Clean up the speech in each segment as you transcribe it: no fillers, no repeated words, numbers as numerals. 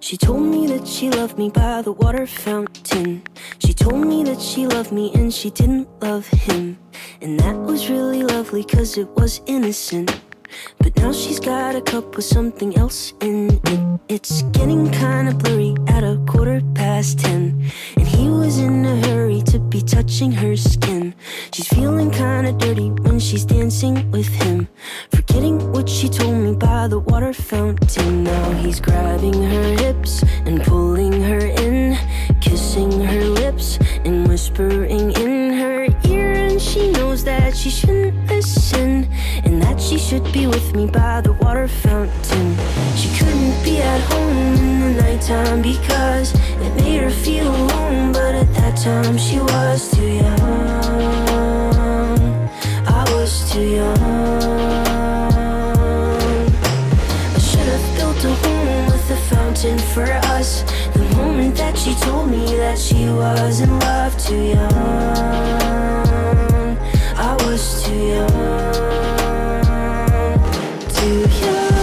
She told me that she loved me by the water fountain. She told me that she loved me and she didn't love him. And that was really lovely cause it was innocent. But now she's got a cup with something else in it. It's getting kinda blurry at 10:15. And he was in a hurry to be touching her skin. She's feeling kinda dirty when she's dancing with him, forgetting what she told me by the water fountain. Now he's grabbing her hips and pulling her in, kissing her lips and whispering in her ear. And she knows that she shouldn't listen, and that she should be with me by the water fountain. She couldn't be at home in the nighttime because it made her feel alone. But at that time she was too young. I was too young. I should have built a home with a fountain for us. The moment that she told me that she was in love, too young. I was too young. Too young.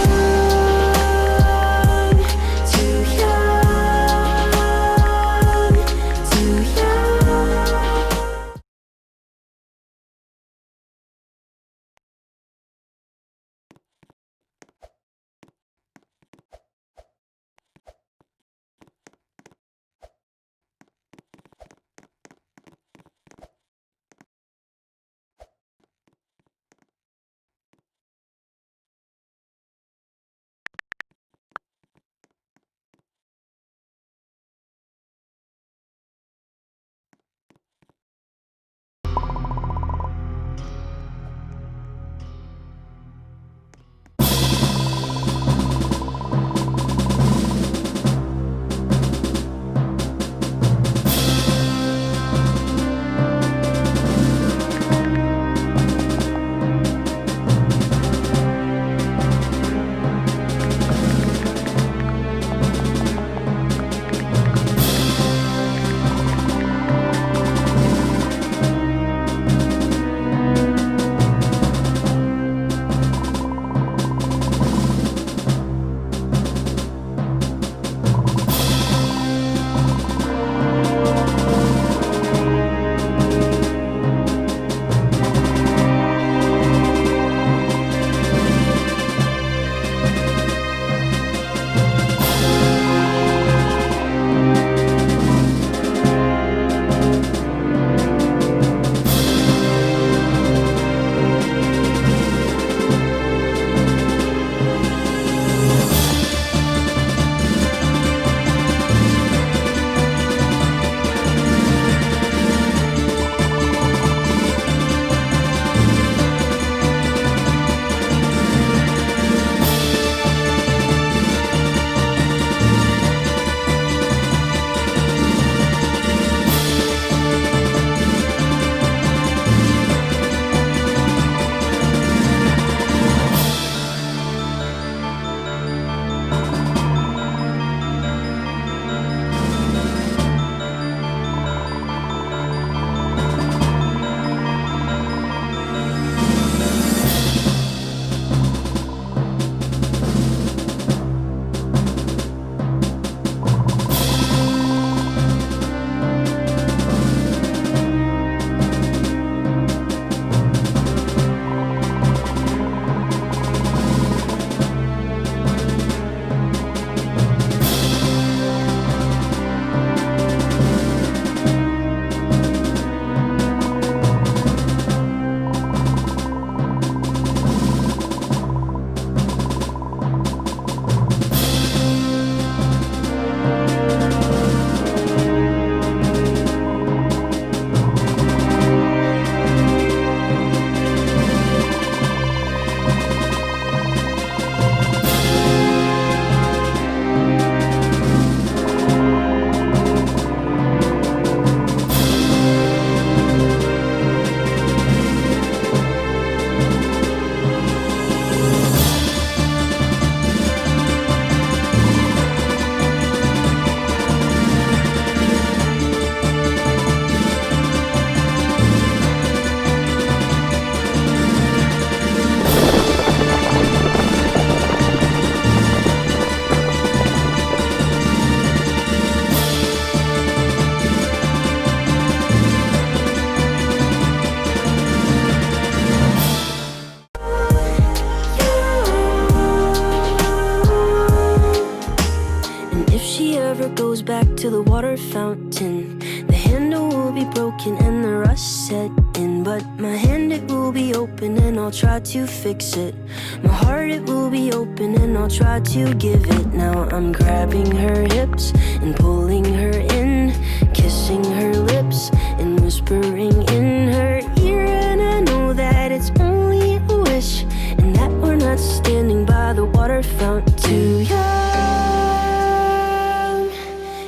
river goes back to the water fountain. The handle will be broken and the rust set in, but my hand, it will be open and I'll try to fix it. My heart, it will be open and I'll try to give it. Now I'm grabbing her hips and pulling her in, kissing her lips and whispering in her ear. And I know that it's only a wish, and that we're not standing by the water fountain. Too young,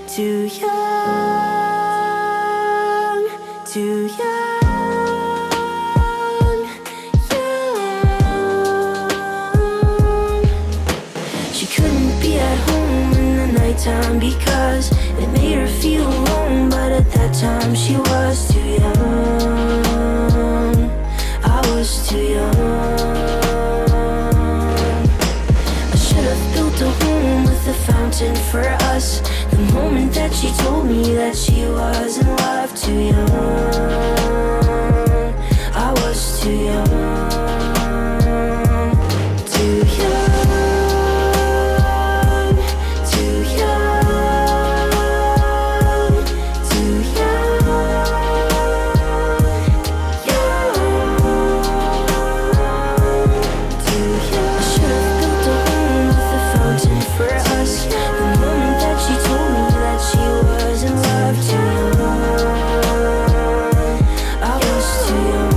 too young, too young, young. She couldn't be at home in the nighttime because it made her feel alone, but at that time she was too young. I was too young. Built a home with a fountain for us. The moment that she told me that she was in love. Too young, I was too young. Too young, too young, too young, young, too young. I should've built a home with a fountain for us. The moment that she told me that she was in love. Too young, I was too young.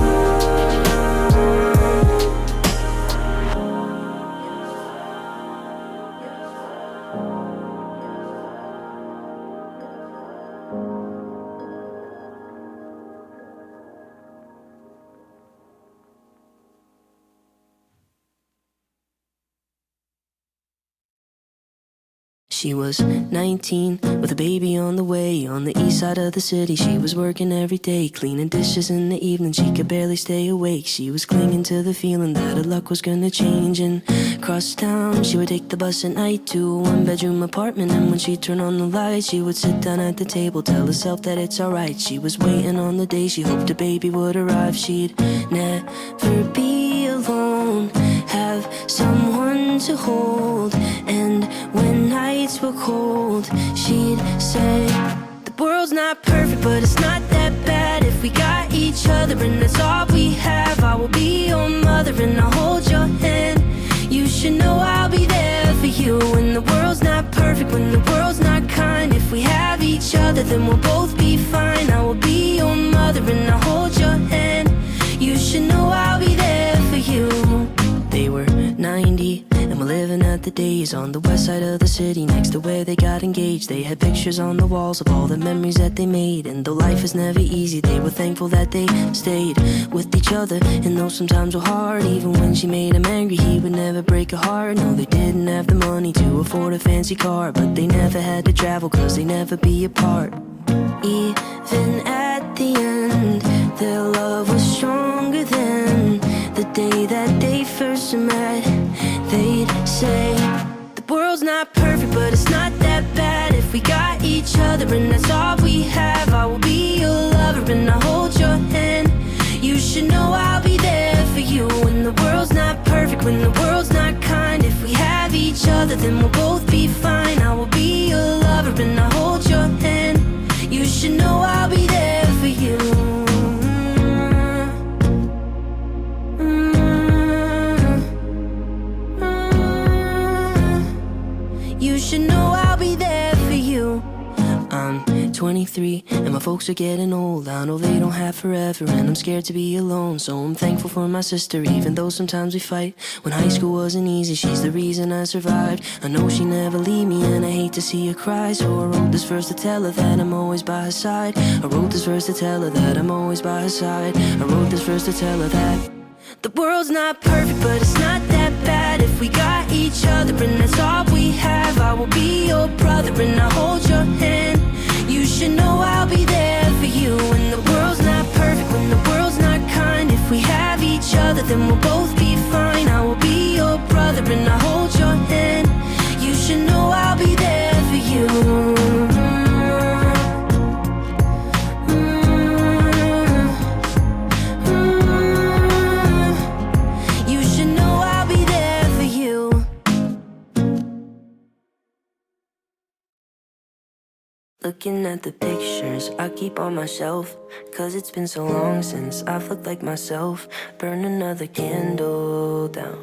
She was 19 with a baby on the way. On the east side of the city, she was working every day, cleaning dishes in the evening, she could barely stay awake. She was clinging to the feeling that her luck was gonna change. And across town, she would take the bus at night to a one-bedroom apartment. And when she'd turn on the light, she would sit down at the table, tell herself that it's alright. She was waiting on the day she hoped a baby would arrive. She'd never be alone, have someone to hold. And when nights were cold, she'd say, the world's not perfect, but it's not that bad if we got each other, and that's all we have. I will be your mother and I'll hold your hand. You should know I'll be there for you when the world's not perfect, when the world's not kind. If we have each other, then we'll both be fine. I will be your mother and I'll hold your hand. You should know I'll be there for you. They were 90 and were living at the days on the west side of the city, next to where they got engaged. They had pictures on the walls of all the memories that they made. And though life is never easy, they were thankful that they stayed with each other. And though sometimes were hard, even when she made him angry, he would never break her heart. No, they didn't have the money to afford a fancy car, but they never had to travel, cause they never be apart. Even at the end, their love was stronger than the day that they first met. They'd say, the world's not perfect, but it's not that bad if we got each other, and that's all we have. I will be your lover and I'll hold your hand. You should know I'll be there for you when the world's not perfect, when the world's not kind. If we have each other, then we'll both be fine. I will be your lover and I'll hold your hand. You should know I'll be there for you. You should know I'll be there for you. I'm 23 and my folks are getting old. I know they don't have forever and I'm scared to be alone. So I'm thankful for my sister, even though sometimes we fight. When high school wasn't easy, she's the reason I survived. I know she never leave me and I hate to see her cry. So I wrote this verse to tell her that I'm always by her side. I wrote this verse to tell her that I'm always by her side. I wrote this verse to tell her that the world's not perfect, but it's not that bad if we got each other, and that's all we have. I will be your brother and I'll hold your hand. You should know I'll be there for you when the world's not perfect, when the world's not kind. If we have each other, then we'll both be fine. I will be your brother and I'll hold your hand. You should know I'll be there for you. Looking at the pictures I keep on my shelf, 'cause it's been so long since I've looked like myself. Burn another candle down,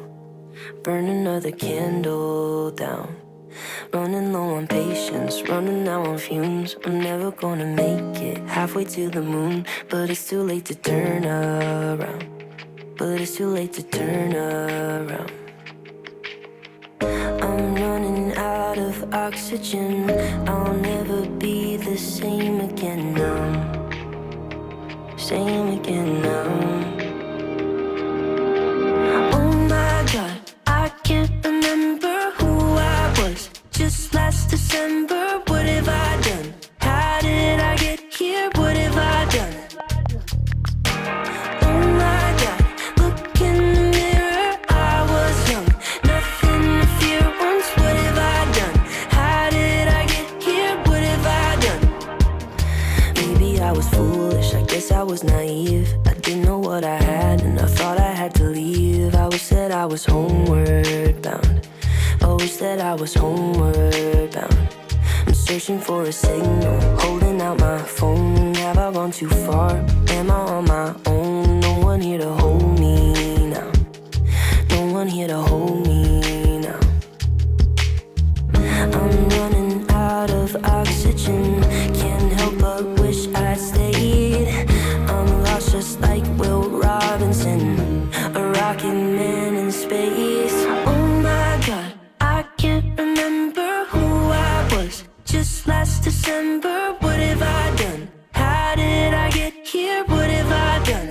burn another candle down. Running low on patience, running now on fumes. I'm never gonna make it halfway to the moon, but it's too late to turn around. But it's too late to turn around. I'm running out of oxygen. I'll never be the same again now. Same again now. Oh my God, I can't remember who I was just last December. What have I done? How did I get here? What have I done? Oh my God, look in the mirror. I was young, nothing to fear once. What have I done? How did I get here? What have I done? Maybe I was foolish, I guess I was naive. I didn't know what I had and I thought I had to leave. I wish that I was homeward bound. I wish that I was homeward bound. I'm searching for a signal, holding out my phone. Have I gone too far? Am I on my own? No one here to hold me now. No one here to hold me now. I'm running out of oxygen. Can't help but wish I'd stayed. I'm lost just like Will Robinson, a rocket man in space. Oh my God, I can't remember who I was just last December. What have I done? How did I get here? What have I done?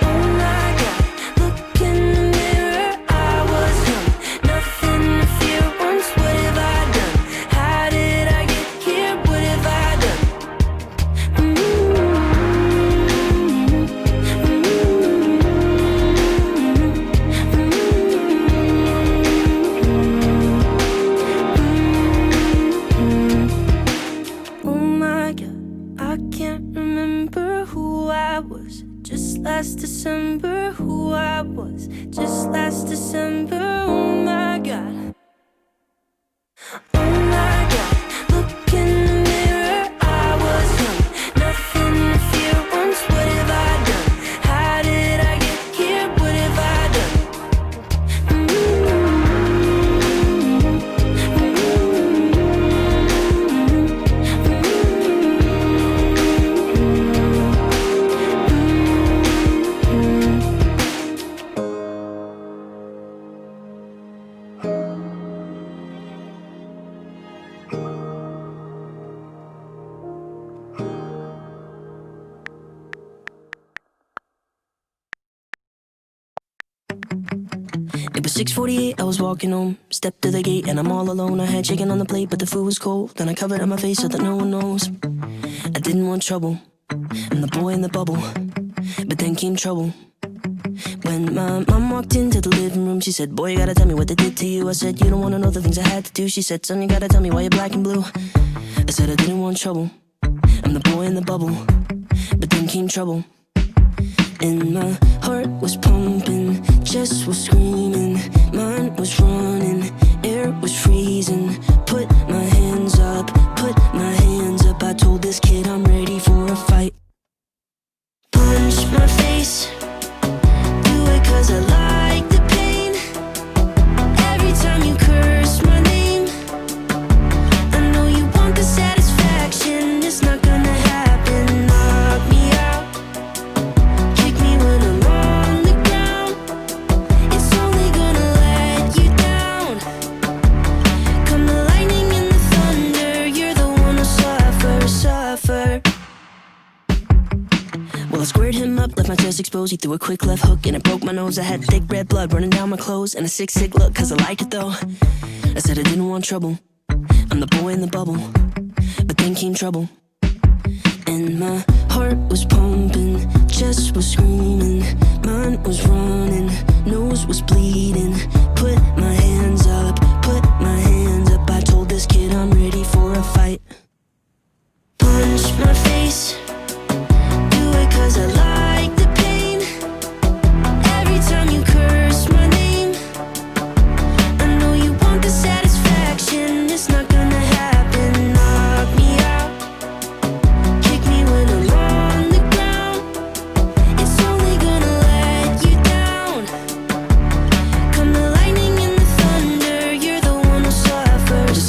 Oh my God, look in the mirror. I was young, nothing to fear once. What have I done? How did I get here? What have I done? Oh my God, I can't remember who I was just last December. Who I was just last December. Oh my God. Oh my God, look in the mirror. I was young, nothing to fear once. What have I done? How did I get here? What have I done? It was 6:48, I was walking home. Stepped to the gate and I'm all alone. I had chicken on the plate, but the food was cold. Then I covered up my face so that no one knows. I didn't want trouble, I'm the boy in the bubble. But then came trouble. When my mom walked into the living room, she said, boy, you gotta tell me what they did to you. I said, you don't wanna know the things I had to do. She said, son, you gotta tell me why you're black and blue. I said I didn't want trouble, I'm the boy in the bubble. But then came trouble. And my heart was pumping, chest was screaming, mind was running, air was freezing. Put my hands up, put my hands up. I told this kid I'm ready for a fight. Punch my face, do it 'cause I like the pain. Every time you curse my name, I know you want the satisfaction. It's not gonna happen. Knock me out, kick me when I'm on the ground. It's only gonna let you down. Come the lightning and the thunder, you're the one who suffer, suffer. Well, I squared him up, left my chest exposed. He threw a quick left hook and it broke my nose. I had thick red blood running down my clothes and a sick look, 'cause I like it though. I said I didn't want trouble, I'm the boy in the bubble. But then came trouble. And my heart was pumping, chest was screaming, mind was running, nose was bleeding. Put my hands up, put my hands up. I told this kid I'm ready for a fight. Punch my face, do it 'cause I like the pain. Every time you curse my name, I know you want the satisfaction. It's not gonna happen.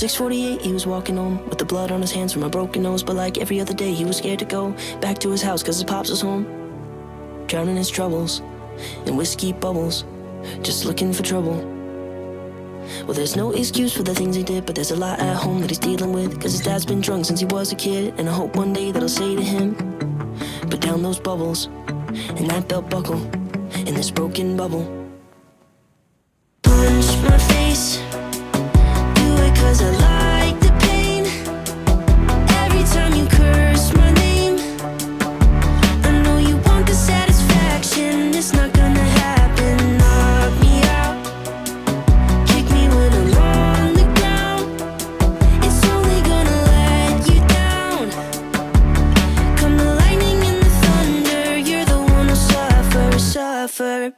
6:48, he was walking home with the blood on his hands from a broken nose. But like every other day, he was scared to go back to his house cause his pops was home, drowning his troubles in whiskey bubbles, just looking for trouble. Well, there's no excuse for the things he did, but there's a lot at home that he's dealing with, cause his dad's been drunk since he was a kid. And I hope one day that I'll say to him, put down those bubbles and that belt buckle in this broken bubble. Punch my face, do it cause I like the pain. Every time you curse my name, I know you want the satisfaction. It's not gonna happen. Knock me out, kick me when I'm on the ground. It's only gonna let you down. Come the lightning and the thunder, you're the one who'll suffer.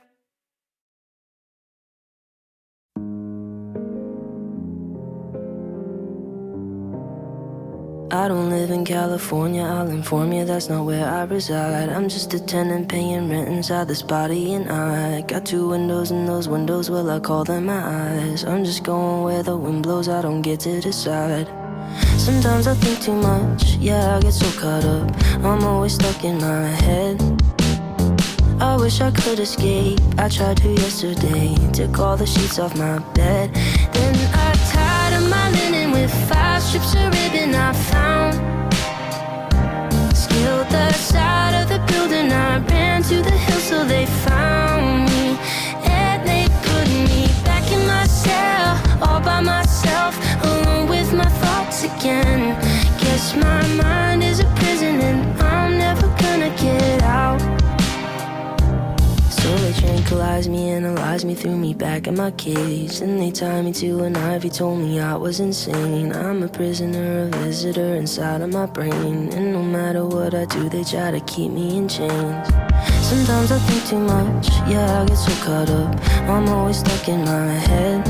I don't live in California, I'll inform you that's not where I reside. I'm just a tenant paying rent inside this body, and I got 2 windows, and those windows, well, I call them my eyes. I'm just going where the wind blows, I don't get to decide. Sometimes I think too much, yeah, I get so caught up. I'm always stuck in my head. I wish I could escape, I tried to yesterday. Took all the sheets off my bed. Then I tied up my linen with 5 strips of ribbon I found. Scaled the side of the building, I ran to the hill so they found me. And they put me back in my cell, all by myself, alone with my thoughts again. Guess my mind is a prison and I'm never gonna get out. So they tranquilized me, analyzed me, threw me back in my cage. Then they tied me to an ivy, told me I was insane. I'm a prisoner, a visitor inside of my brain. And no matter what I do, they try to keep me in chains. Sometimes I think too much, yeah, I get so caught up. I'm always stuck in my head.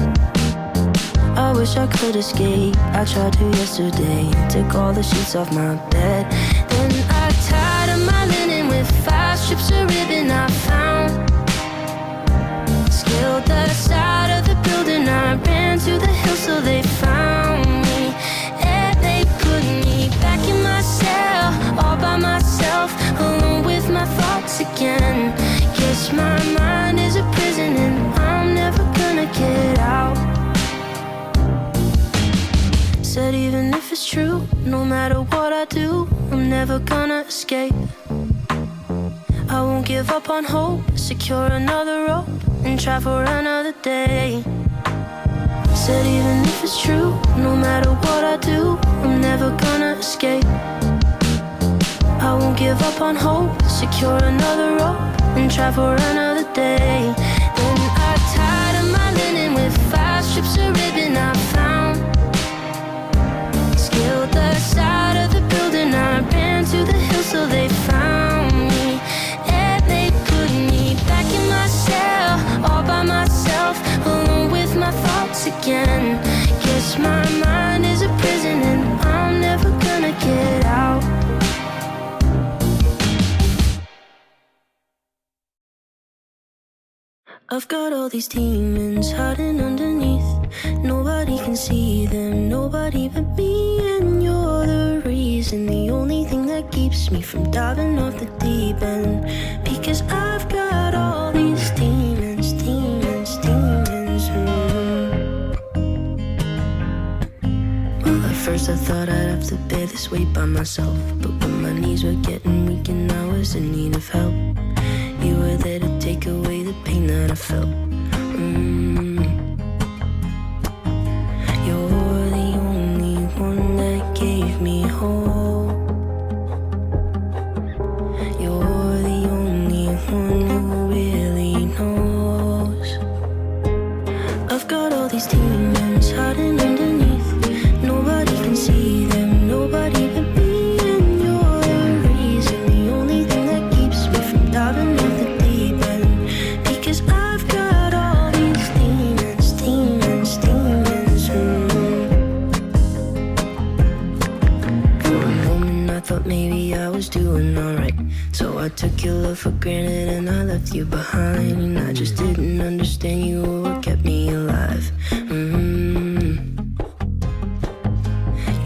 I wish I could escape, I tried to yesterday. Took all the sheets off my bed. Then I tied up my linen with 5 strips of ribbon I found. Scaled the side of the building, I ran to the hill so they found me. And they put me back in my cell, all by myself, alone with my thoughts again. Guess my mind is a prison and I'm never gonna get out. Said even if it's true, no matter what I do, I'm never gonna escape. I won't give up on hope, secure another rope and try for another day. Said even if it's true, no matter what I do, I'm never gonna escape. I won't give up on hope, secure another rope and try for another day. Then I tied up my linen with 5 strips of ribbon I found. Scaled the side of the building, I ran to the hill so they found me. And they put me back in my cell, all by myself, alone with my thoughts again. Guess my mind is a prison and I'm never gonna get out. I've got all these demons hiding underneath. Nobody can see them, nobody but me. And you're the reason, the only thing that keeps me from diving off the deep end. Because I've got all these demons, demons, demons. Well, at first I thought I'd have to bear this weight by myself. But when my knees were getting weak and I was in need of help, you were there to take away the pain that I felt. You're the only one that gave me hope. You're the only one who really knows. I've got all these demons hiding underneath. Nobody can see them, nobody but me. And you're the reason, the only thing that keeps me from diving off the deep end. Because I've got all these demons, demons, demons. For a moment I thought maybe I was doing alright, so I took your love for granted and I left you behind. And I just didn't understand you or what kept me alive.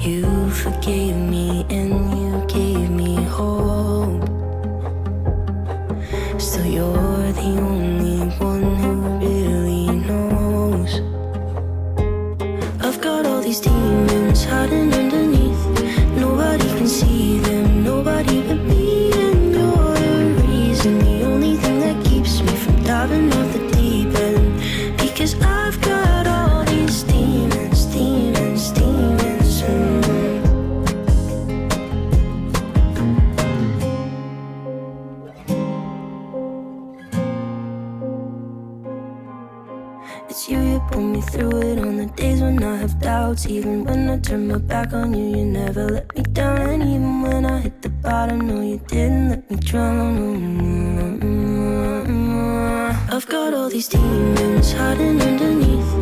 You forgave me and you gave me hope. Still you're the only one who really knows. I've got all these demons hiding underneath. Nobody can see them, nobody but me. And you're the reason, the only thing that keeps me from diving off the deep end. Because I've got all these demons, demons, demons. It's you pull me through it on the days when I have doubts. Even when I turn my back on you, you never let me down. And even when I hit the bottom, no, you didn't let me drown. I've got all these demons hiding underneath.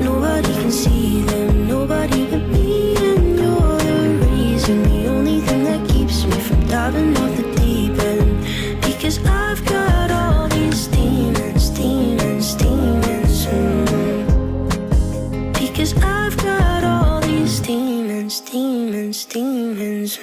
Nobody can see them, nobody but me. And you're the reason, the only thing that keeps me from diving off the deep end. Because I've got all these demons, demons, demons. Because I've got all these demons, demons, demons.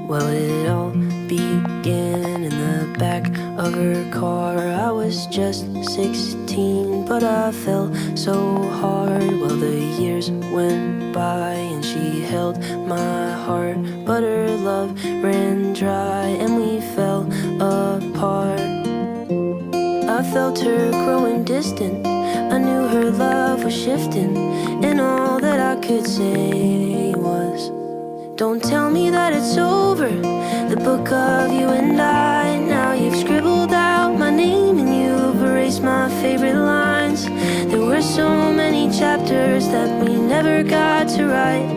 Well, it all began in the back of her car. I was just 16, but I fell so hard. Well, the years went by and she held my heart, but her love ran dry and we fell apart. I felt her growing distant, I knew her love was shifting, and all that I could say was, don't tell me that it's over, the book of you and I. Now you've scribbled out my name and you've erased my favorite lines. There were so many chapters that we never got to write,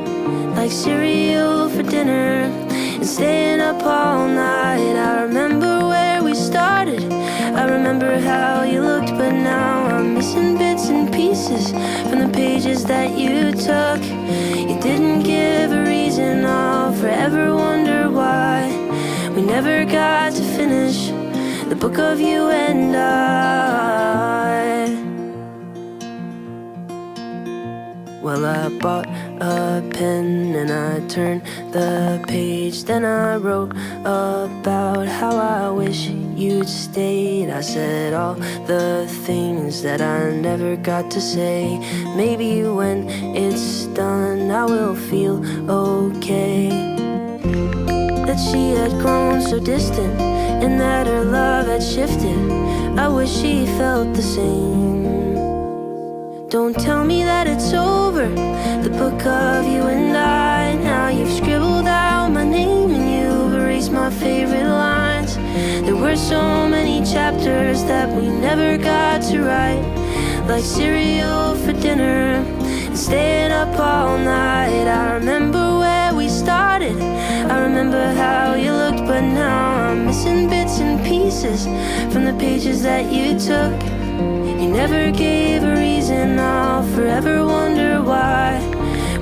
like cereal for dinner and staying up all night. I remember where we started, I remember how you looked, but now I'm missing bits and pieces from the pages that you took. You didn't give a reason, I'll forever wonder why we never got to finish the book of you and I. Well, I bought a pen and I turned the page. Then I wrote about how I wish you'd stayed. I said all the things that I never got to say. Maybe when it's done I will feel okay. That she had grown so distant and that her love had shifted. I wish she felt the same. Don't tell me that it's over, the book of you and I. Now you've scribbled out my name and you've erased my favorite lines. There were so many chapters that we never got to write, like cereal for dinner and staying up all night. I remember where we started, I remember how you looked, but now I'm missing bits and pieces from the pages that you took. You never gave a reason, I'll forever wonder why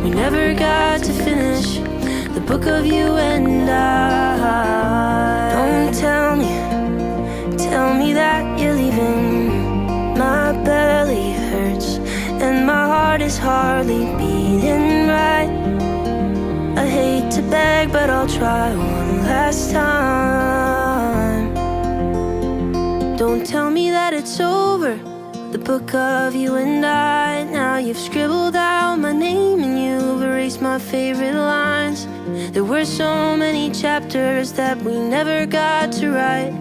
we never got to finish the book of you and I. Don't tell me that you're leaving. My belly hurts and my heart is hardly beating right. I hate to beg, but I'll try one last time. Don't tell me that it's over, the book of you and I. Now you've scribbled out my name and you've erased my favorite lines. There were so many chapters that we never got to write,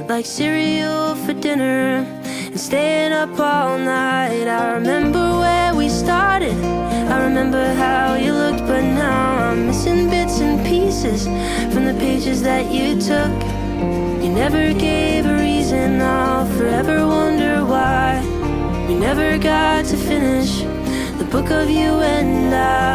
like cereal for dinner and staying up all night. I remember where we started, I remember how you looked, but now I'm missing bits and pieces from the pages that you took. You never gave a reason, I'll forever wonder why we never got to finish the book of you and I.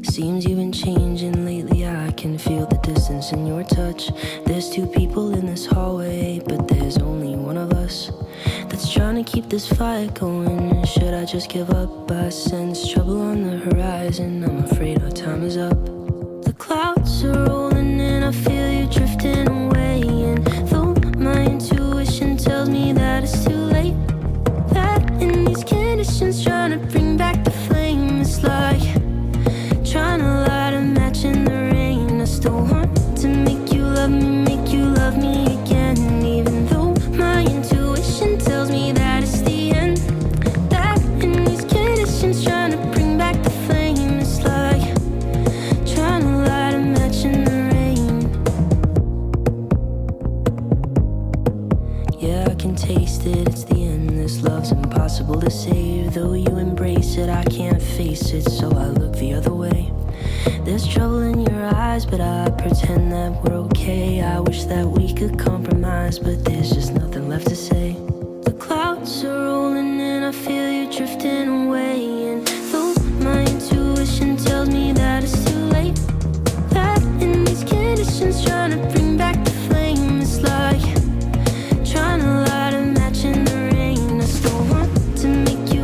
Seems you've been changing lately, I can feel the distance in your touch. There's two people in this hallway, but there's only one of us that's trying to keep this fire going. Should I just give up? I sense trouble on the horizon. I'm afraid our time is up. The clouds are rolling and I feel you drifting away. And though my intuition tells me that it's too late, that in these conditions trying to bring back the flame, it's like trying to light a match in the rain. I still want to make you love me again. Even though my intuition tells me that it's the end, that in these conditions trying to bring back the flame, it's like trying to light a match in the rain. Yeah, I can taste it, it's the end. This love's impossible to save. Though you embrace it, I can't face it, so I look the other way. There's trouble in your eyes, but I pretend that we're okay. I wish that we could compromise, but there's just nothing left to say. The clouds are rolling and I feel you drifting away. And though my intuition tells me that it's too late, that in these conditions trying to bring back the flame, it's like trying to light a match in the rain. I still want to make you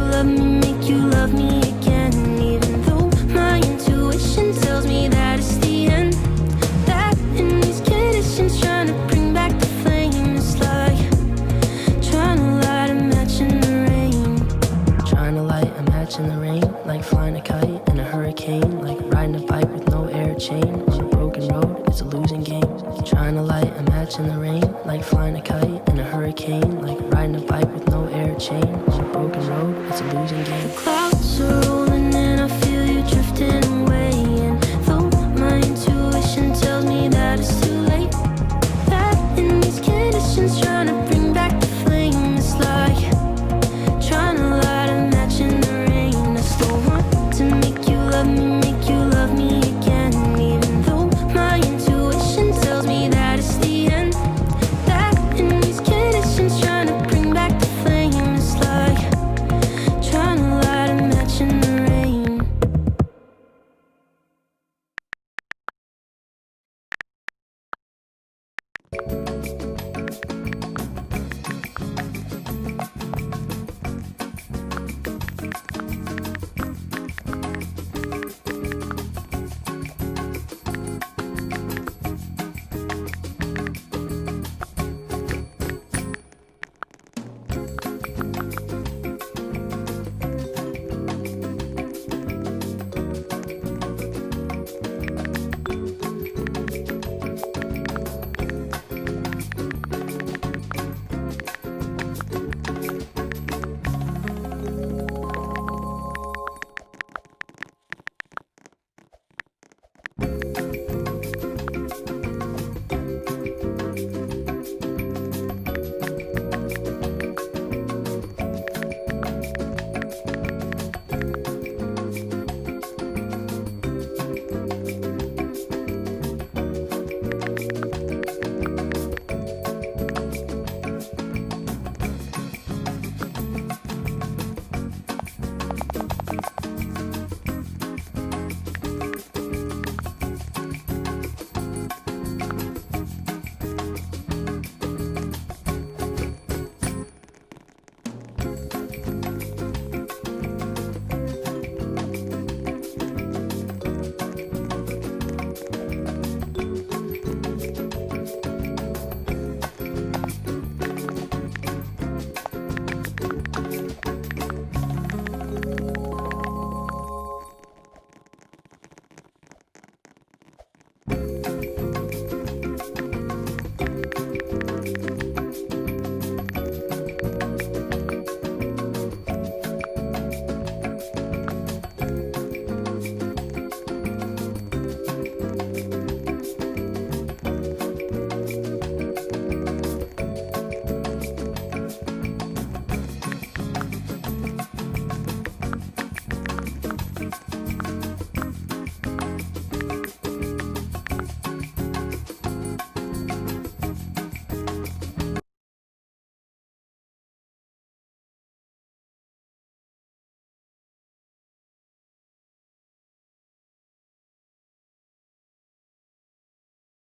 love me again. Even though my intuition tells me that it's the end, that in these conditions trying to bring back the flame, it's like trying to light a match in the rain. Trying to light a match in the rain, like flying a kite in a hurricane, like riding a bike with no air chain. On a broken road, it's a losing game. Trying to light a match in the rain, like flying a kite in a hurricane, like riding a bike with no air chain. On a broken road, it's a losing game. The clouds are rolling and I feel you drifting away. And though my intuition tells me that it's too late, that in these conditions trying to bring back the flame, it's like trying to light a match in the rain. I still want to make you love me again. Even though my intuition tells me that it's the end, that in these conditions trying to bring back the flame, it's like trying to light a match in the rain.